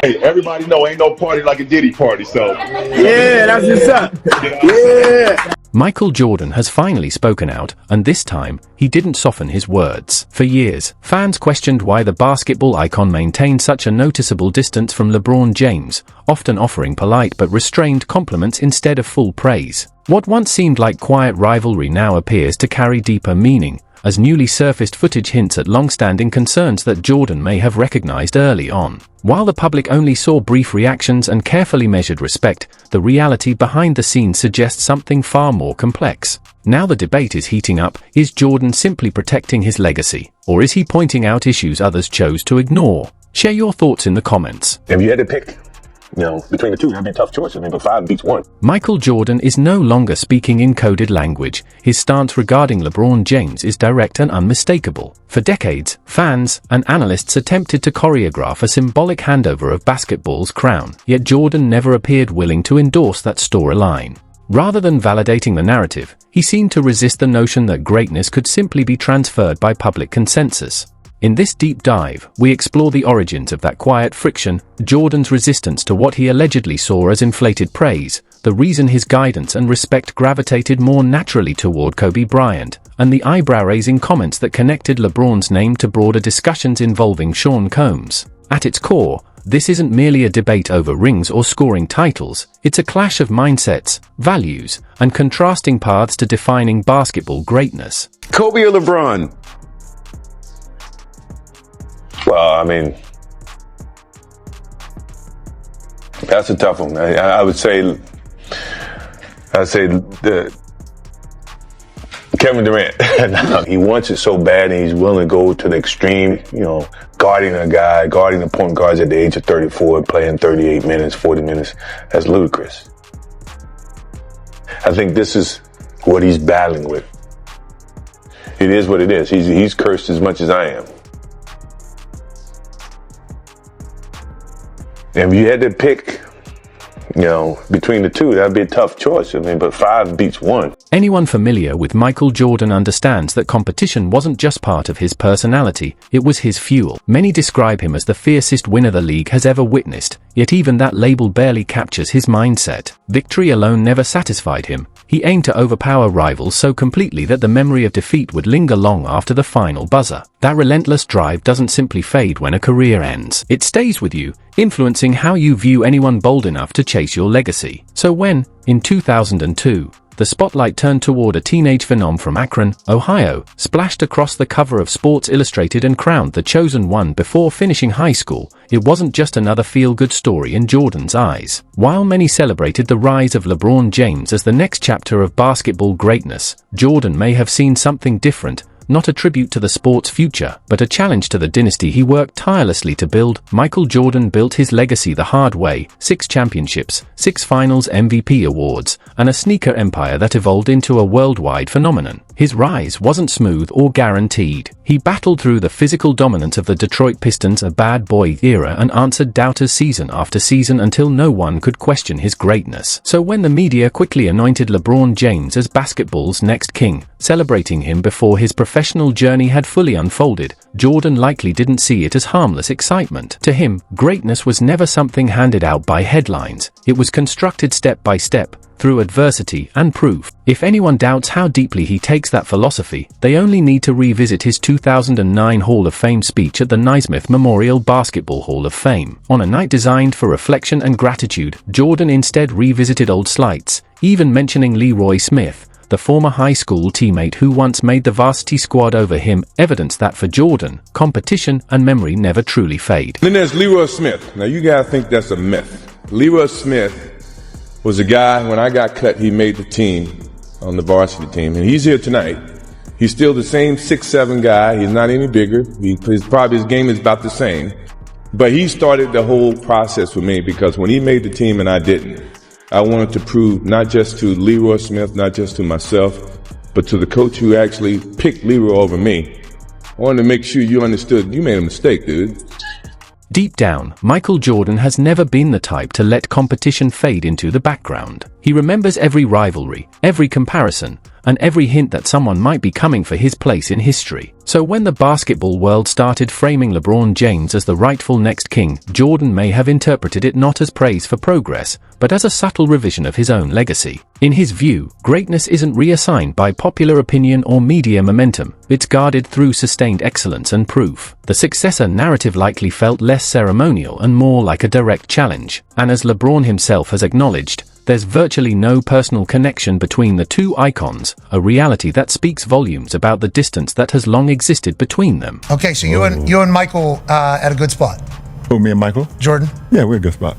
Hey, everybody know ain't no party like a Diddy party, so. Yeah, that's what's up. Yeah. Michael Jordan has finally spoken out, and this time, he didn't soften his words. For years, fans questioned why the basketball icon maintained such a noticeable distance from LeBron James, often offering polite but restrained compliments instead of full praise. What once seemed like quiet rivalry now appears to carry deeper meaning, as newly surfaced footage hints at long-standing concerns that Jordan may have recognized early on. While the public only saw brief reactions and carefully measured respect, the reality behind the scenes suggests something far more complex. Now the debate is heating up: is Jordan simply protecting his legacy, or is he pointing out issues others chose to ignore? Share your thoughts in the comments. If you had to pick, between the two, that'd be a tough choice. But 5 beats 1. Michael Jordan is no longer speaking in coded language. His stance regarding LeBron James is direct and unmistakable. For decades, fans and analysts attempted to choreograph a symbolic handover of basketball's crown, yet Jordan never appeared willing to endorse that storyline. Rather than validating the narrative, he seemed to resist the notion that greatness could simply be transferred by public consensus. In this deep dive, we explore the origins of that quiet friction, Jordan's resistance to what he allegedly saw as inflated praise, the reason his guidance and respect gravitated more naturally toward Kobe Bryant, and the eyebrow-raising comments that connected LeBron's name to broader discussions involving Sean Combs. At its core, this isn't merely a debate over rings or scoring titles, it's a clash of mindsets, values, and contrasting paths to defining basketball greatness. Kobe or LeBron? Well, that's a tough one. I'd say Kevin Durant. He wants it so bad, and he's willing to go to the extreme, guarding the point guards at the age of 34, playing 38 minutes, 40 minutes. That's ludicrous. I think this is what he's battling with. It is what it is. He's cursed as much as I am. If you had to pick, between the two, that'd be a tough choice. But 5 beats 1. Anyone familiar with Michael Jordan understands that competition wasn't just part of his personality, it was his fuel. Many describe him as the fiercest winner the league has ever witnessed, yet even that label barely captures his mindset. Victory alone never satisfied him. He aimed to overpower rivals so completely that the memory of defeat would linger long after the final buzzer. That relentless drive doesn't simply fade when a career ends. It stays with you, influencing how you view anyone bold enough to chase your legacy. So when, in 2002, the spotlight turned toward a teenage phenom from Akron, Ohio, splashed across the cover of Sports Illustrated and crowned the chosen one before finishing high school, it wasn't just another feel-good story in Jordan's eyes. While many celebrated the rise of LeBron James as the next chapter of basketball greatness, Jordan may have seen something different. Not a tribute to the sport's future, but a challenge to the dynasty he worked tirelessly to build. Michael Jordan built his legacy the hard way: 6 championships, 6 finals MVP awards, and a sneaker empire that evolved into a worldwide phenomenon. His rise wasn't smooth or guaranteed. He battled through the physical dominance of the Detroit Pistons' a bad boy era and answered doubters season after season until no one could question his greatness. So when the media quickly anointed LeBron James as basketball's next king, celebrating him before his professional journey had fully unfolded, Jordan likely didn't see it as harmless excitement. To him, greatness was never something handed out by headlines. It was constructed step by step, through adversity and proof. If anyone doubts how deeply he takes that philosophy, they only need to revisit his 2009 Hall of Fame speech at the Naismith Memorial Basketball Hall of Fame. On a night designed for reflection and gratitude, Jordan instead revisited old slights, even mentioning Leroy Smith, the former high school teammate who once made the varsity squad over him, evidence that for Jordan, competition and memory never truly fade. Then there's Leroy Smith. Now you gotta think that's a myth. Leroy Smith was a guy, when I got cut, he made the team, on the varsity team, and he's here tonight. He's still the same 6'7" guy. He's not any bigger. His game is about the same. But he started the whole process with me, because when he made the team and I didn't, I wanted to prove not just to Leroy Smith, not just to myself, but to the coach who actually picked Leroy over me. I wanted to make sure you understood you made a mistake, dude. Deep down, Michael Jordan has never been the type to let competition fade into the background. He remembers every rivalry, every comparison, and every hint that someone might be coming for his place in history. So when the basketball world started framing LeBron James as the rightful next king, Jordan may have interpreted it not as praise for progress, but as a subtle revision of his own legacy. In his view, greatness isn't reassigned by popular opinion or media momentum, it's guarded through sustained excellence and proof. The successor narrative likely felt less ceremonial and more like a direct challenge, and as LeBron himself has acknowledged, there's virtually no personal connection between the two icons, a reality that speaks volumes about the distance that has long existed between them. Okay, so you and Michael at a good spot. Who, me and Michael? Jordan? Yeah, we're a good spot.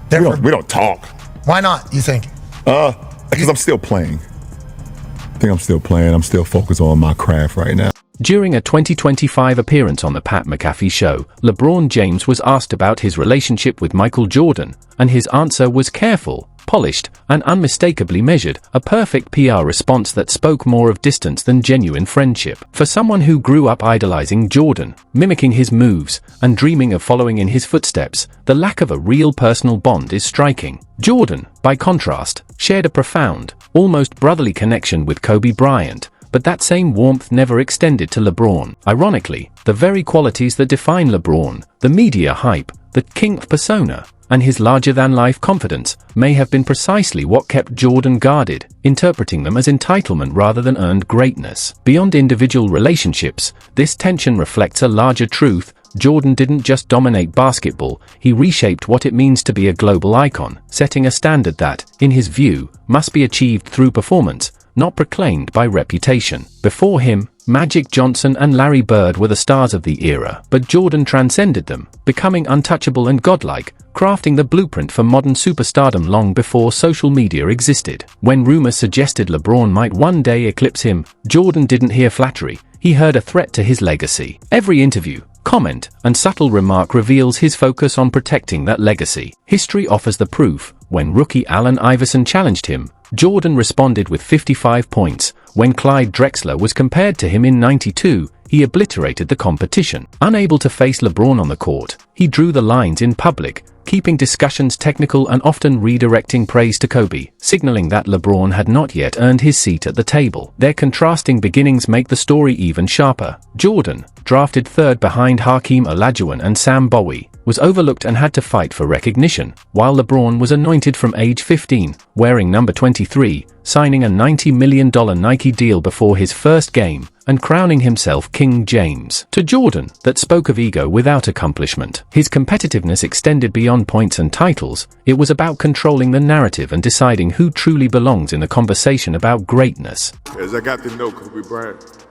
We don't talk. Why not, you think? Because I'm still playing. I think I'm still playing. I'm still focused on my craft right now. During a 2025 appearance on the Pat McAfee show, LeBron James was asked about his relationship with Michael Jordan, and his answer was careful, polished, and unmistakably measured, a perfect PR response that spoke more of distance than genuine friendship. For someone who grew up idolizing Jordan, mimicking his moves, and dreaming of following in his footsteps, the lack of a real personal bond is striking. Jordan, by contrast, shared a profound, almost brotherly connection with Kobe Bryant, but that same warmth never extended to LeBron. Ironically, the very qualities that define LeBron, the media hype, the king persona, and his larger-than-life confidence, may have been precisely what kept Jordan guarded, interpreting them as entitlement rather than earned greatness. Beyond individual relationships, this tension reflects a larger truth. Jordan didn't just dominate basketball, he reshaped what it means to be a global icon, setting a standard that, in his view, must be achieved through performance, not proclaimed by reputation. Before him, Magic Johnson and Larry Bird were the stars of the era, but Jordan transcended them, becoming untouchable and godlike, crafting the blueprint for modern superstardom long before social media existed. When rumors suggested LeBron might one day eclipse him, Jordan didn't hear flattery, he heard a threat to his legacy. Every interview, comment, and subtle remark reveals his focus on protecting that legacy. History offers the proof. When rookie Allen Iverson challenged him, Jordan responded with 55 points. When Clyde Drexler was compared to him in '92, he obliterated the competition. Unable to face LeBron on the court, he drew the lines in public, keeping discussions technical and often redirecting praise to Kobe, signaling that LeBron had not yet earned his seat at the table. Their contrasting beginnings make the story even sharper. Jordan, drafted third behind Hakeem Olajuwon and Sam Bowie, was overlooked and had to fight for recognition, while LeBron was anointed from age 15, wearing number 23, signing a $90 million Nike deal before his first game, and crowning himself King James. To Jordan, that spoke of ego without accomplishment. His competitiveness extended beyond points and titles. It was about controlling the narrative and deciding who truly belongs in the conversation about greatness. As I got to know Kobe Bryant,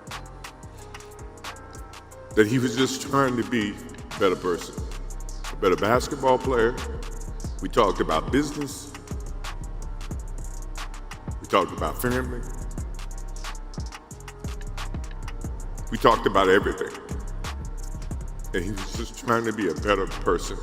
that he was just trying to be a better person, a better basketball player. We talked about business. We talked about family. We talked about everything. And he was just trying to be a better person.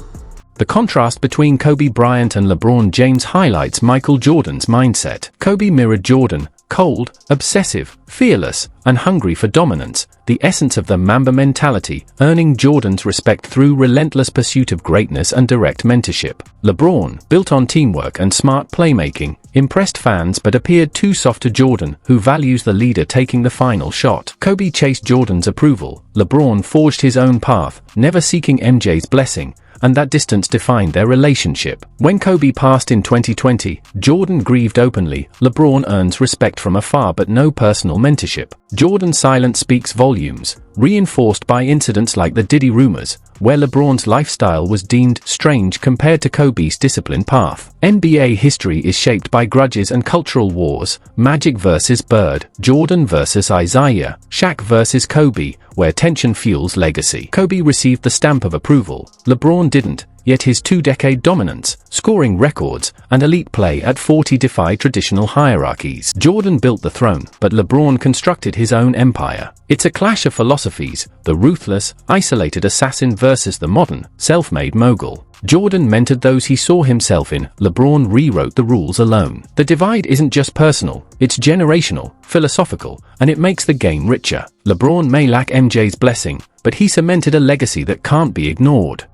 The contrast between Kobe Bryant and LeBron James highlights Michael Jordan's mindset. Kobe mirrored Jordan, cold, obsessive, fearless, and hungry for dominance, the essence of the Mamba mentality, earning Jordan's respect through relentless pursuit of greatness and direct mentorship. LeBron, built on teamwork and smart playmaking, impressed fans but appeared too soft to Jordan, who values the leader taking the final shot. Kobe chased Jordan's approval. LeBron forged his own path, never seeking MJ's blessing, and that distance defined their relationship. When Kobe passed in 2020, Jordan grieved openly. LeBron earns respect from afar but no personal mentorship. Jordan's silence speaks volumes, reinforced by incidents like the Diddy rumors, where LeBron's lifestyle was deemed strange compared to Kobe's disciplined path. NBA history is shaped by grudges and cultural wars: Magic versus Bird, Jordan versus Isaiah, Shaq versus Kobe, where tension fuels legacy. Kobe received the stamp of approval, LeBron didn't, yet his two-decade dominance, scoring records, and elite play at 40 defy traditional hierarchies. Jordan built the throne, but LeBron constructed his own empire. It's a clash of philosophies, the ruthless, isolated assassin versus the modern, self-made mogul. Jordan mentored those he saw himself in, LeBron rewrote the rules alone. The divide isn't just personal, it's generational, philosophical, and it makes the game richer. LeBron may lack MJ's blessing, but he cemented a legacy that can't be ignored.